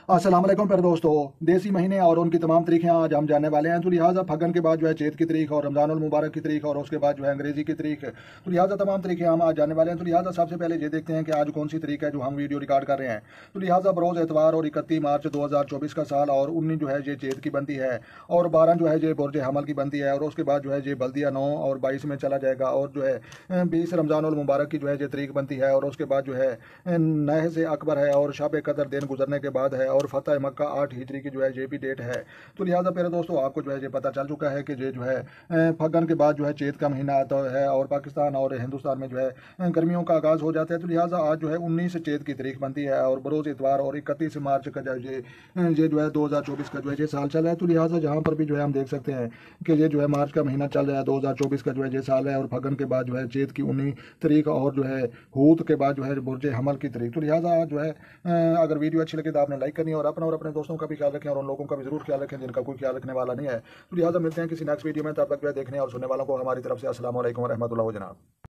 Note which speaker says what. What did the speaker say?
Speaker 1: अस्सलाम वालेकुम प्यारे दोस्तों। देसी महीने और उनकी तमाम तारीखें आज हम जानने वाले हैं। तो लिहाजा फगन के बाद जो है चेत की तारीख और रमजानुल मुबारक की तारीख और उसके बाद जो है अंग्रेजी की तारीख, तो लिहाजा तमाम तारीखें हम आज जानने वाले हैं। तो लिहाजा सबसे पहले ये देखते हैं कि आज कौन सी तारीख है जो हम वीडियो रिकॉर्ड कर रहे हैं। तो लिहाजा बरोज़ एतवार और 31 मार्च 2024 का साल और 19 जो है ये चेत की बनती है और 12 जो है ये बुर्ज हमल की बनती है और उसके बाद जो है ये बल्दिया 9 और 22 में चला जाएगा और जो है 20 रमजानुल मुबारक की जो है ये तारीख बनती है और उसके बाद जो है नह से अकबर है और शब कदर दिन गुजरने के बाद है और फतह मक्का 8 हिजरी की जो है ये भी डेट है। तो लिहाजा प्यारे दोस्तों आपको जो है ये पता चल चुका है कि ये जो है फगन के बाद जो है चेत का महीना आता है और पाकिस्तान और हिंदुस्तान में जो है गर्मियों का आगाज़ हो जाता है। तो लिहाजा आज जो है 19 चेत की तारीख बनती है और बरोज़ इतवार और 31 मार्च का जो ये जो है 2024 का जो है ये साल चल रहा है। तो लिहाजा जहाँ पर भी जो है हम देख सकते हैं कि ये जो है मार्च का महीना चल रहा है, 2024 का जो है ये साल है और फगन के बाद जो है चेत की 19 तारीख और जो है हूत के बाद जो है बुर्ज हमल की तारीख। तो लिहाजा आज जो है अगर वीडियो अच्छी लगे तो आपने लाइक करनी है और अपने दोस्तों का भी ख्याल रखें और उन लोगों का भी जरूर ख्याल रखें जिनका कोई ख्याल रखने वाला नहीं है। तो लिहाजा मिलते हैं किसी नेक्स्ट वीडियो में, तब तक जो है देखने और सुनने वालों को हमारी तरफ से अस्सलाम वालेकुम व रहमतुल्लाह व जनाब।